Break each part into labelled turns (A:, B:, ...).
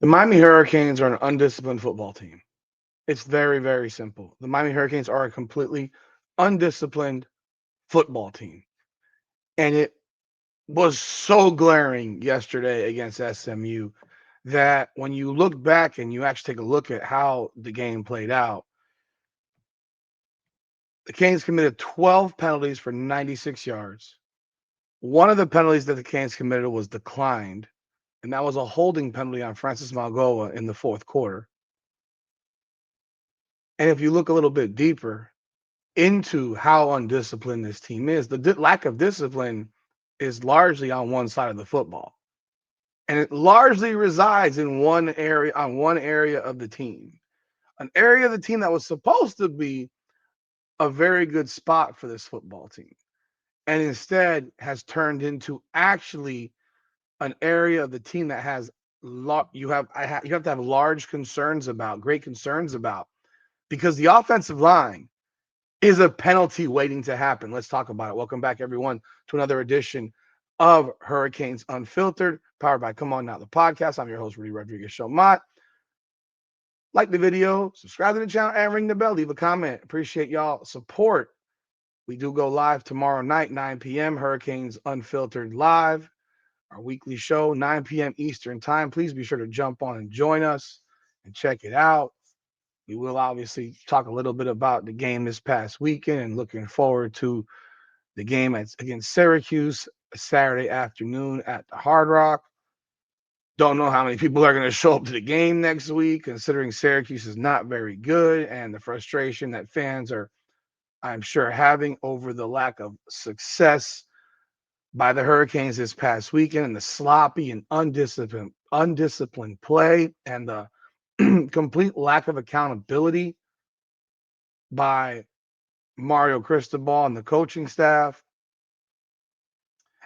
A: The Miami Hurricanes are an undisciplined football team. It's very, very simple. The Miami Hurricanes are a completely undisciplined football team. And it was so glaring yesterday against SMU that when you look back and you actually take a look at how the game played out, the Canes committed 12 penalties for 96 yards. One of the penalties that the Canes committed was declined, and that was a holding penalty on Francis Malgoa in the fourth quarter. And if you look a little bit deeper into how undisciplined this team is, the lack of discipline is largely on one side of the football. And it largely resides in one area of the team, an area of the team that was supposed to be a very good spot for this football team, and instead has turned into actually an area of the team that has you have to have large concerns about, great concerns about, because the offensive line is a penalty waiting to happen. Let's talk about it. Welcome back, everyone, to another edition of Hurricanes Unfiltered, powered by Come On Now, the podcast. I'm your host, Rudy Rodriguez Showmont. Like the video, subscribe to the channel, and ring the bell. Leave a comment. Appreciate y'all support. We do go live tomorrow night, 9 p.m. Hurricanes Unfiltered Live, our weekly show, 9 p.m. Eastern Time. Please be sure to jump on and join us and check it out. We will obviously talk a little bit about the game this past weekend and looking forward to the game against Syracuse Saturday afternoon at the Hard Rock. Don't know how many people are going to show up to the game next week, considering Syracuse is not very good and the frustration that fans are, I'm sure, having over the lack of success by the Hurricanes this past weekend and the sloppy and undisciplined play and the complete lack of accountability by Mario Cristobal and the coaching staff.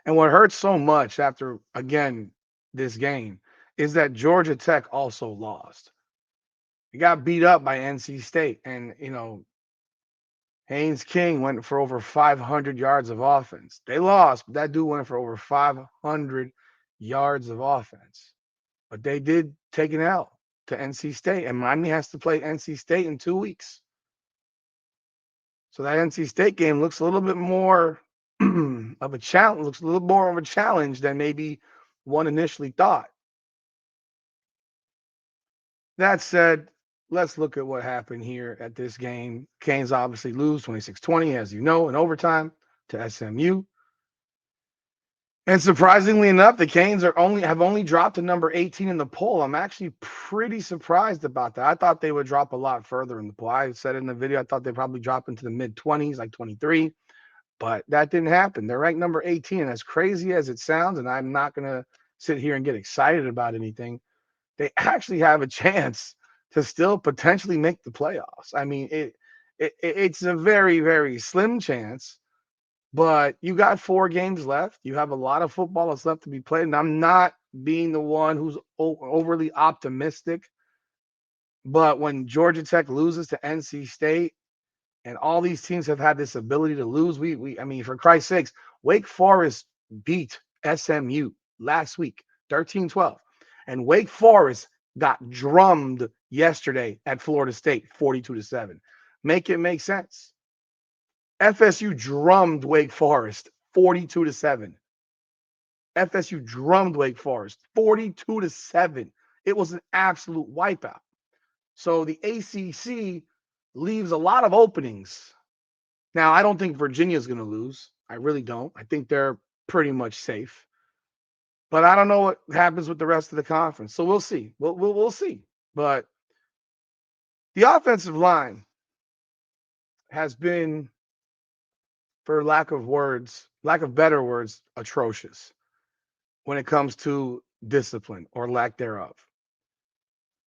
A: And what hurts so much after, again, this game is that Georgia Tech also lost. He got beat up by NC State. And, Haynes King went for over 500 yards of offense. They lost, but that dude went for over 500 yards of offense. But they did take an L to NC State, and Miami has to play NC State in 2 weeks. So that NC State game looks a little bit more of a challenge, looks a little more of a challenge than maybe one initially thought. That said, let's look at what happened here at this game. Canes obviously lose 26-20, as you know, in overtime to SMU. And surprisingly enough, the Canes have only dropped to number 18 in the poll. I'm actually pretty surprised about that. I thought they would drop a lot further in the poll. I said in the video I thought they'd probably drop into the mid 20s, like 23, but that didn't happen. They're ranked number 18, and as crazy as it sounds, and I'm not gonna sit here and get excited about anything, they actually have a chance to still potentially make the playoffs. I mean, it's a very, very slim chance, but you got 4 games left. You have a lot of football that's left to be played. And I'm not being the one who's overly optimistic. But when Georgia Tech loses to NC State, and all these teams have had this ability to lose, I mean, for Christ's sakes, Wake Forest beat SMU last week, 13-12. And Wake Forest got drummed yesterday at Florida State, 42-7. Make it make sense. FSU drummed Wake Forest 42-7. FSU drummed Wake Forest 42-7. It was an absolute wipeout. So the ACC leaves a lot of openings. Now, I don't think Virginia's going to lose. I really don't. I think they're pretty much safe. But I don't know what happens with the rest of the conference. So we'll see. We'll see. But the offensive line has been, for lack of better words, atrocious when it comes to discipline or lack thereof.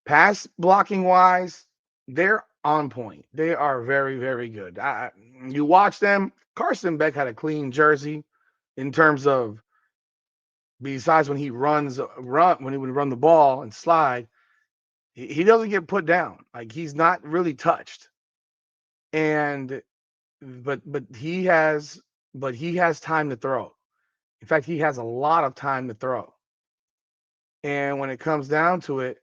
A: Pass blocking wise, they're on point. They are very, very good. You watch them. Carson Beck had a clean jersey in terms of, besides when he when he would run the ball and slide, he doesn't get put down. Like, he's not really touched. And but he has time to throw. In fact, he has a lot of time to throw. And when it comes down to it,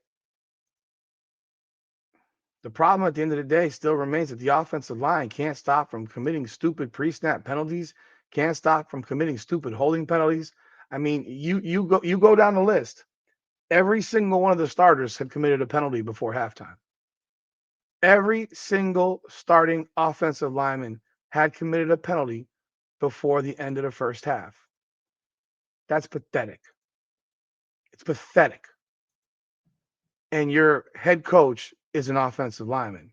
A: The problem at the end of the day still remains that the offensive line can't stop from committing stupid pre-snap penalties, can't stop from committing stupid holding penalties. I mean, you go down the list. Every single one of the starters had committed a penalty before halftime. Every single starting offensive lineman had committed a penalty before the end of the first half. That's pathetic. It's pathetic. And your head coach is an offensive lineman.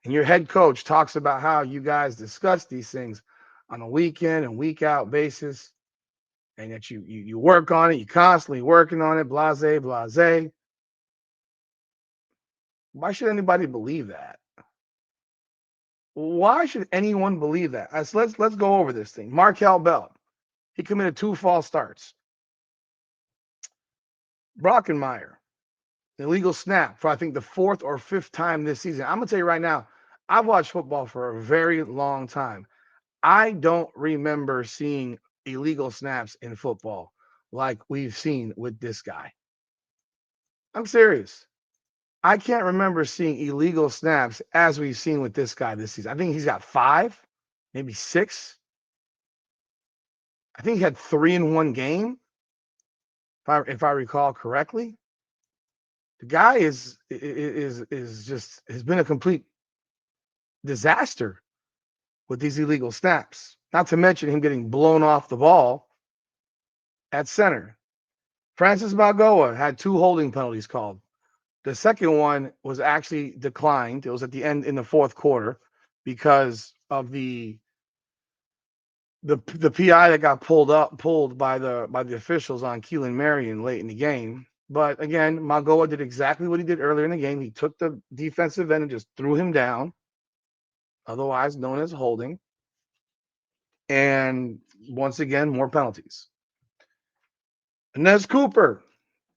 A: And your head coach talks about how you guys discuss these things on a week in and week out basis, and that you work on it, you constantly working on it, blase, blase. Why should anybody believe that? Why should anyone believe that? Let's go over this thing. Markel Bell, he committed 2 false starts. Brockenmeyer, illegal snap for I think the 4th or 5th time this season. I'm gonna tell you right now, I've watched football for a very long time. I don't remember seeing illegal snaps in football like we've seen with this guy. I'm serious. I can't remember seeing illegal snaps as we've seen with this guy this season. I think he's got 5, maybe 6. I think he had 3 in one game, if I recall correctly. The guy is just has been a complete disaster with these illegal snaps. Not to mention him getting blown off the ball at center. Francis Balboa had 2 holding penalties called. The second one was actually declined. It was at the end in the 4th quarter because of the PI that got pulled by the officials on Keelan Marion late in the game. But again, Magoa did exactly what he did earlier in the game. He took the defensive end and just threw him down, otherwise known as holding. And once again, more penalties. Inez Cooper,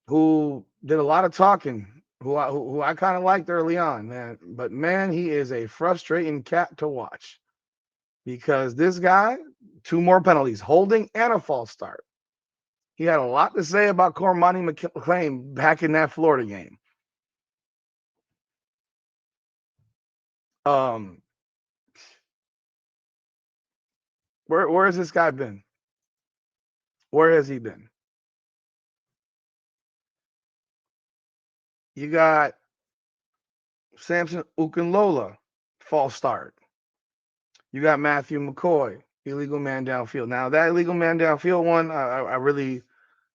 A: who did a lot of talking, who I kind of liked early on, man. But man, he is a frustrating cat to watch because this guy, 2 more penalties, holding and a false start. He had a lot to say about Cormani McClain back in that Florida game. Where has this guy been? Where has he been? You got Samson Ukunlola, false start. You got Matthew McCoy, illegal man downfield. Now that illegal man downfield one, I really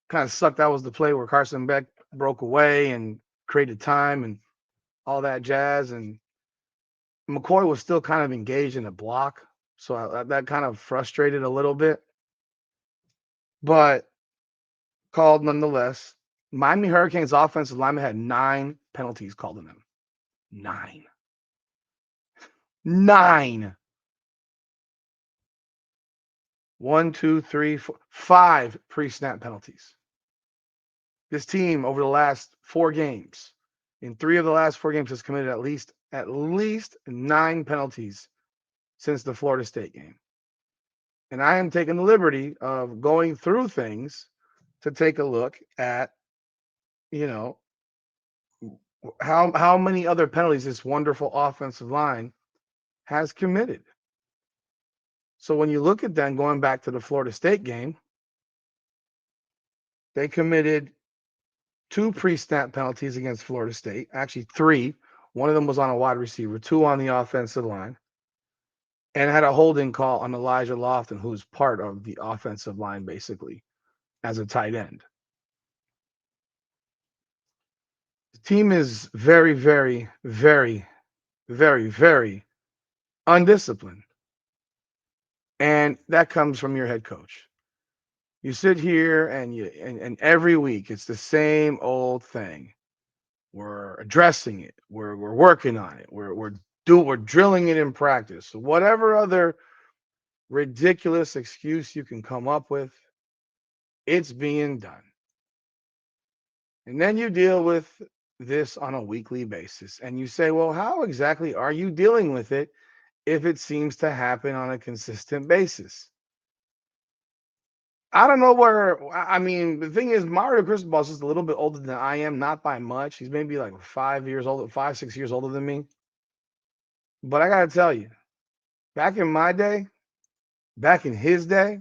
A: kind of sucked. That was the play where Carson Beck broke away and created time and all that jazz. And McCoy was still kind of engaged in a block. So that kind of frustrated a little bit. But called nonetheless. Miami Hurricanes offensive lineman had 9 penalties called on them. 9. 9. 1, 2, 3, 4, 5 pre-snap penalties. This team over the last 4 games, in 3 of the last 4 games, has committed at least 9 penalties since the Florida State game. And I am taking the liberty of going through things to take a look at, how many other penalties this wonderful offensive line has committed. So when you look at them going back to the Florida State game, they committed 2 pre-snap penalties against Florida State, actually 3. One of them was on a wide receiver, 2 on the offensive line, and had a holding call on Elijah Lofton, who's part of the offensive line basically as a tight end. The team is very, very, very, very, very undisciplined. And that comes from your head coach. You sit here and every week it's the same old thing. We're addressing it. We're working on it. We're drilling it in practice. So whatever other ridiculous excuse you can come up with, it's being done. And then you deal with this on a weekly basis. And you say, well, how exactly are you dealing with it if it seems to happen on a consistent basis? I don't know the thing is, Mario Cristobal is just a little bit older than I am, not by much. He's maybe like 5 years older, 5, 6 years older than me. But I got to tell you, back in my day, back in his day,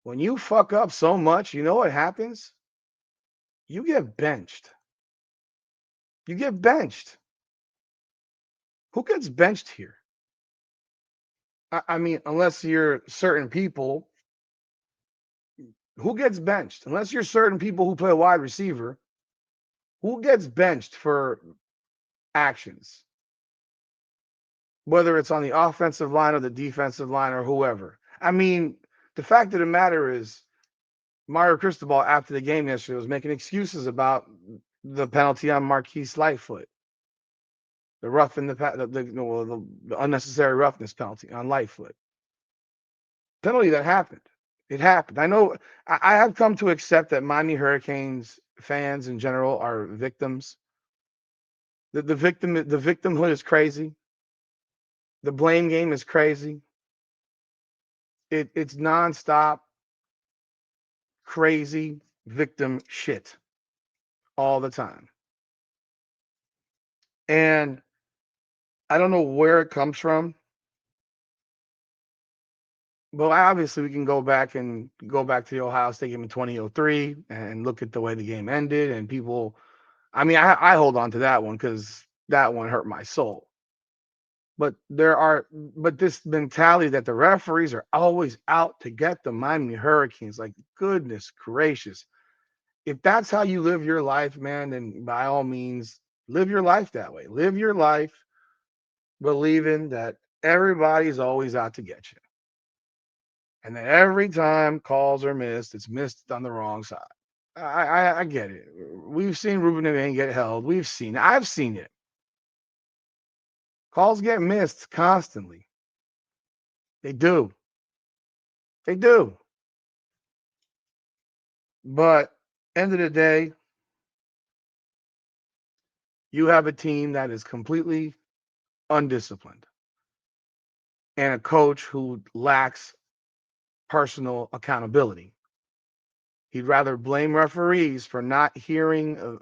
A: when you fuck up so much, you know what happens? You get benched. You get benched. Who gets benched here? I mean, unless you're certain people, who gets benched? Unless you're certain people who play wide receiver, who gets benched for actions? Whether it's on the offensive line or the defensive line or whoever. I mean, the fact of the matter is, Mario Cristobal after the game yesterday was making excuses about the penalty on Marquise Lightfoot, the rough in the unnecessary roughness penalty on Lightfoot. Penalty that happened. It happened. I know. I have come to accept that Miami Hurricanes fans in general are victims. The victimhood is crazy. The blame game is crazy. It's nonstop crazy victim shit all the time. And I don't know where it comes from, but obviously we can go back to the Ohio State game in 2003 and look at the way the game ended. And people, I mean, I hold on to that one because that one hurt my soul. But this mentality that the referees are always out to get the Miami Hurricanes, like goodness gracious. If that's how you live your life, man, then by all means, live your life that way. Live your life believing that everybody's always out to get you. And that every time calls are missed, it's missed on the wrong side. I get it. We've seen Ruben Nevane get held. I've seen it. Calls get missed constantly. They do. They do. But end of the day, you have a team that is completely undisciplined and a coach who lacks personal accountability. He'd rather blame referees for not hearing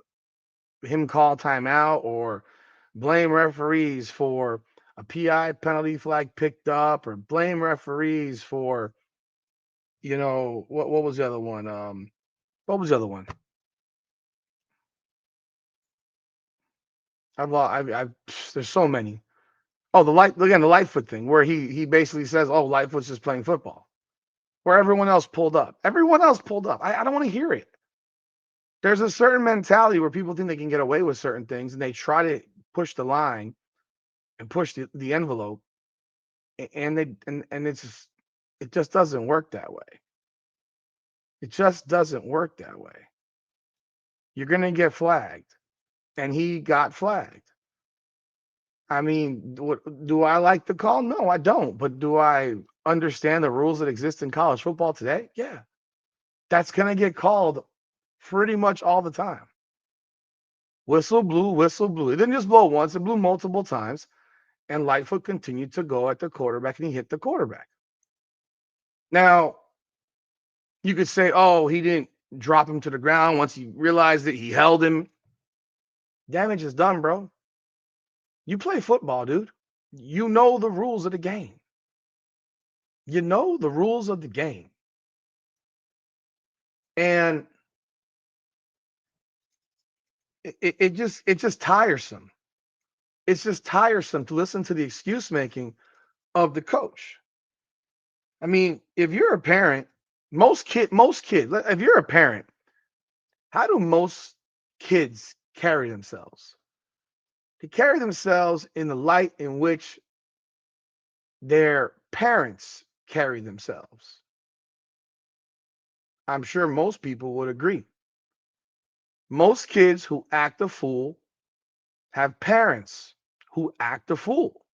A: him call timeout or blame referees for a PI penalty flag picked up or blame referees for, what was the other one? What was the other one? There's so many. Oh, the Lightfoot thing, where he basically says, "Oh, Lightfoot's just playing football," where everyone else pulled up. Everyone else pulled up. I don't want to hear it. There's a certain mentality where people think they can get away with certain things, and they try to push the line and push the envelope, and it just doesn't work that way. It just doesn't work that way. You're gonna get flagged, and he got flagged. I mean, do I like the call? No, I don't. But do I understand the rules that exist in college football today? Yeah. That's going to get called pretty much all the time. Whistle blew, whistle blew. It didn't just blow once, it blew multiple times. And Lightfoot continued to go at the quarterback and he hit the quarterback. Now, you could say, oh, he didn't drop him to the ground once he realized that he held him. Damage is done, bro. You play football, dude. You know the rules of the game. You know the rules of the game. And it's just tiresome. It's just tiresome to listen to the excuse making of the coach. I mean, if you're a parent, most kids, if you're a parent, how do most kids carry themselves? They carry themselves in the light in which their parents carry themselves. I'm sure most people would agree. Most kids who act a fool have parents who act a fool.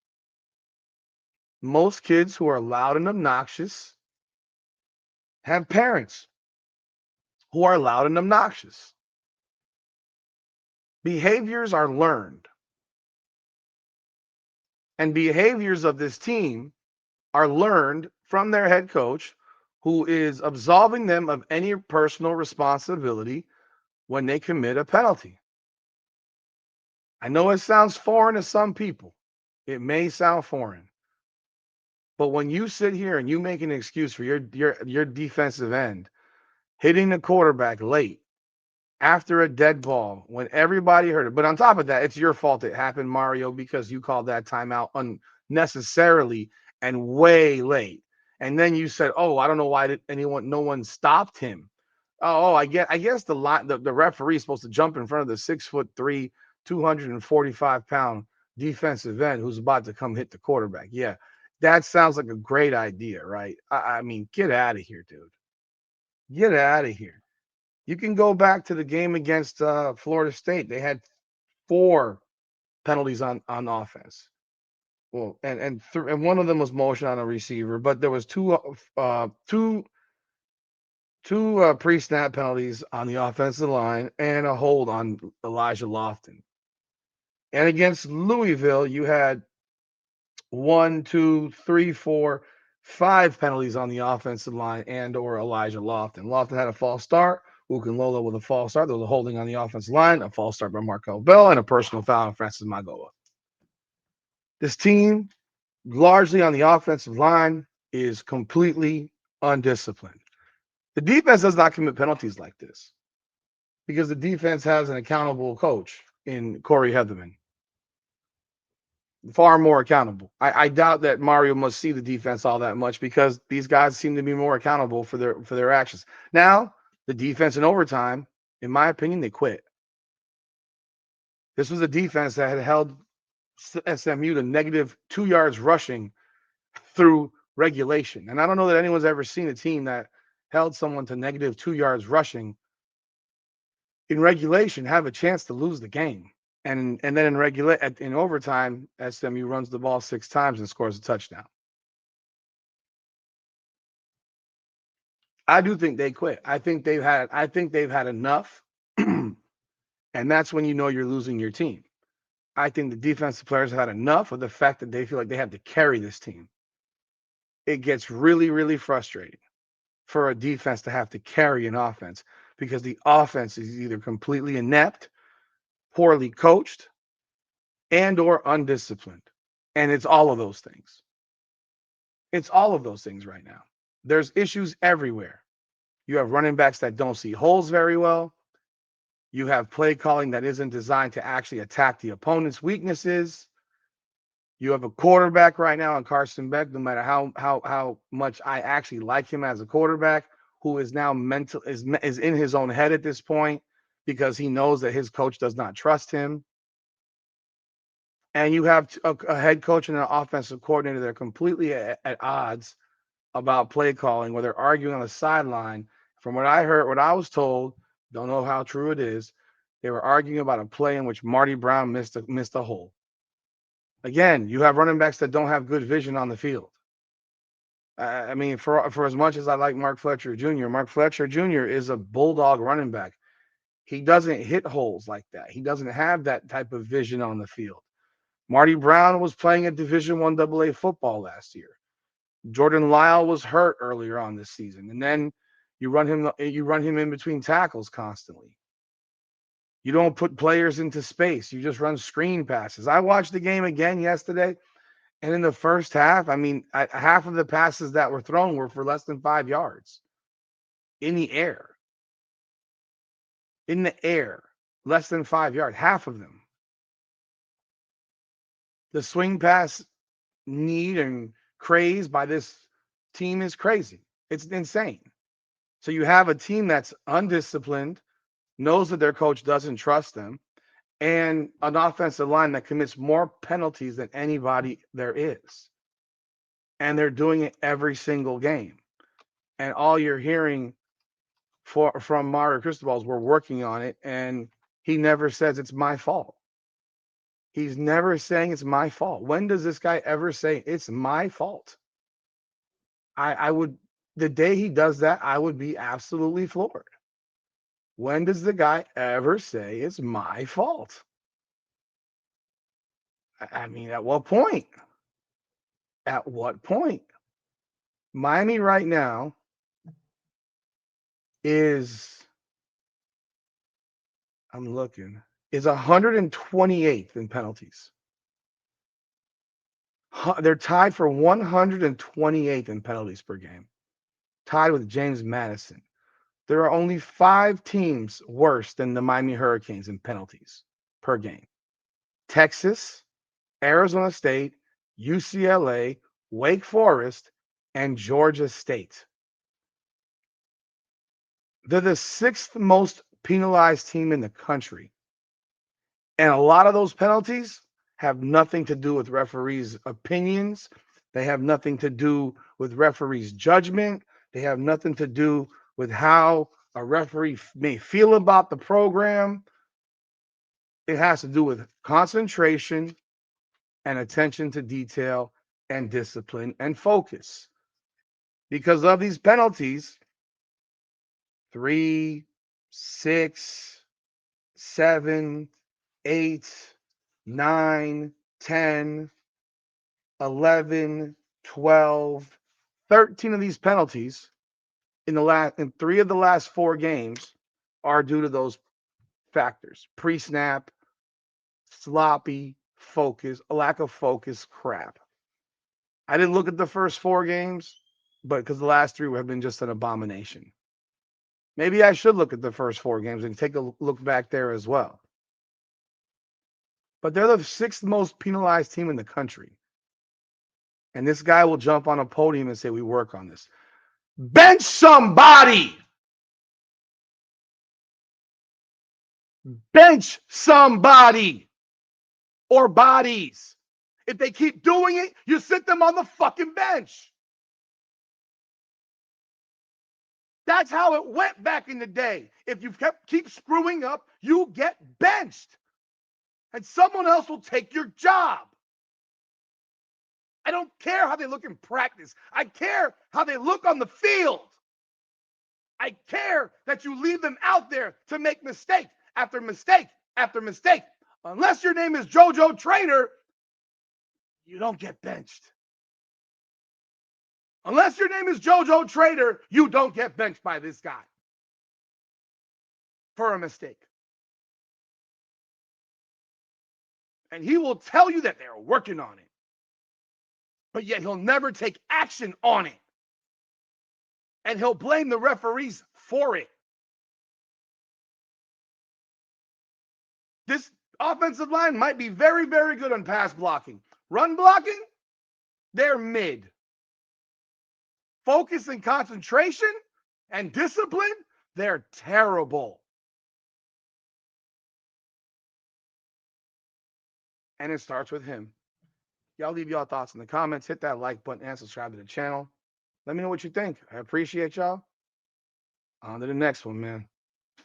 A: Most kids who are loud and obnoxious have parents who are loud and obnoxious. Behaviors are learned. And behaviors of this team are learned from their head coach, who is absolving them of any personal responsibility when they commit a penalty. I know it sounds foreign to some people, It may sound foreign, but when you sit here and you make an excuse for your defensive end hitting the quarterback late after a dead ball when everybody heard it. But on top of that, it's your fault it happened, Mario, because you called that timeout unnecessarily and way late. And then you said, "Oh, I don't know why no one stopped him." I guess the referee is supposed to jump in front of the 6'3", 245-pound defensive end who's about to come hit the quarterback. Yeah, that sounds like a great idea, right? I mean, get out of here, dude. Get out of here. You can go back to the game against Florida State. They had 4 penalties on offense. Well, and one of them was motion on a receiver, but there was two pre-snap penalties on the offensive line and a hold on Elijah Lofton. And against Louisville, you had 1, 2, 3, 4, 5 penalties on the offensive line and/or Elijah Lofton. Lofton had a false start. Lola with a false start. There was a holding on the offensive line, a false start by Markel Bell, and a personal foul on Francis Magoa. This team, largely on the offensive line, is completely undisciplined. The defense does not commit penalties like this because the defense has an accountable coach in Corey Heatherman. Far more accountable. I doubt that Mario must see the defense all that much because these guys seem to be more accountable for their actions. Now, the defense in overtime, in my opinion, they quit. This was a defense that had held SMU to -2 yards rushing through regulation. And I don't know that anyone's ever seen a team that held someone to -2 yards rushing in regulation have a chance to lose the game. And then in overtime, SMU runs the ball 6 times and scores a touchdown. I do think they quit. I think they've had enough. And that's when you know you're losing your team. I think the defensive players have had enough of the fact that they feel like they have to carry this team. It gets really, really frustrating for a defense to have to carry an offense because the offense is either completely inept, poorly coached, and or undisciplined. And it's all of those things. It's all of those things right now. There's issues everywhere. You have running backs that don't see holes very well. You have play calling that isn't designed to actually attack the opponent's weaknesses. You have a quarterback right now on Carson Beck, no matter how much I actually like him as a quarterback, who is now is in his own head at this point because he knows that his coach does not trust him. And you have a head coach and an offensive coordinator that are completely at odds about play calling, where they're arguing on the sideline. From what I heard, what I was told, don't know how true it is, they were arguing about a play in which Marty Brown missed a hole. Again, you have running backs that don't have good vision on the field. I mean, for as much as I like Mark Fletcher Jr., Mark Fletcher Jr. is a bulldog running back. He doesn't hit holes like that. He doesn't have that type of vision on the field. Marty Brown was playing a Division I AA football last year. Jordan Lyle was hurt earlier on this season, and then you run him in between tackles constantly. You don't put players into space. You just run screen passes. I watched the game again yesterday, and in the first half, I mean, half of the passes that were thrown were for less than 5 yards in the air. In the air, less than 5 yards, half of them. The swing pass need and craze by this team is crazy. It's insane. So you have a team that's undisciplined, knows that their coach doesn't trust them, and an offensive line that commits more penalties than anybody there is. And they're doing it every single game. And all you're hearing from Mario Cristobal is we're working on it, and he never says it's my fault. He's never saying it's my fault. When does this guy ever say it's my fault? I would, the day he does that, I would be absolutely floored. When does the guy ever say it's my fault? I mean, at what point? At what point? Miami right now is, I'm looking, is 128th in penalties. They're tied for 128th in penalties per game, tied with James Madison. There are only 5 teams worse than the Miami Hurricanes in penalties per game: Texas, Arizona State, UCLA, Wake Forest, and Georgia State. They're the 6th most penalized team in the country. And a lot of those penalties have nothing to do with referees' opinions. They have nothing to do with referees' judgment. They have nothing to do with how a referee may feel about the program. It has to do with concentration and attention to detail and discipline and focus. Because of these penalties, 3, 6, 7, 8, 9, 10, 11, 12, 13 of these penalties in 3 of the last 4 games are due to those factors: pre-snap, sloppy focus, a lack of focus crap. I didn't look at the first 4 games, but because the last 3 have been just an abomination. Maybe I should look at the first 4 games and take a look back there as well. But they're the 6th most penalized team in the country. And this guy will jump on a podium and say, we work on this. Bench somebody. Bench somebody or bodies. If they keep doing it, you sit them on the fucking bench. That's how it went back in the day. If you keep screwing up, you get benched. And someone else will take your job. I don't care how they look in practice. I care how they look on the field. I care that you leave them out there to make mistake after mistake after mistake. Unless your name is JoJo Trainer, you don't get benched. Unless your name is JoJo Trader, you don't get benched by this guy for a mistake. And he will tell you that they're working on it, but yet he'll never take action on it. And he'll blame the referees for it. This offensive line might be very, very good on pass blocking. Run blocking, they're mid. Focus and concentration and discipline, they're terrible. And it starts with him. Y'all leave y'all thoughts in the comments. Hit that like button and subscribe to the channel. Let me know what you think. I appreciate y'all. On to the next one, man.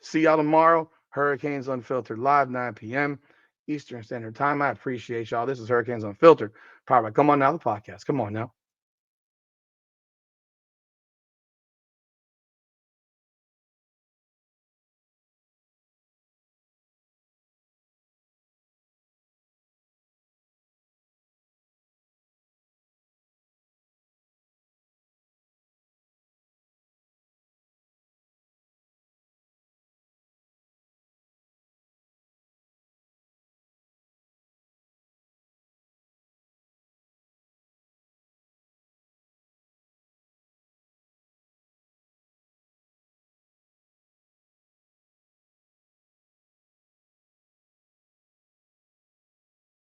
A: See y'all tomorrow. Hurricanes Unfiltered live, 9 p.m. Eastern Standard Time. I appreciate y'all. This is Hurricanes Unfiltered. Powered by Come On Now, the podcast. Come on now.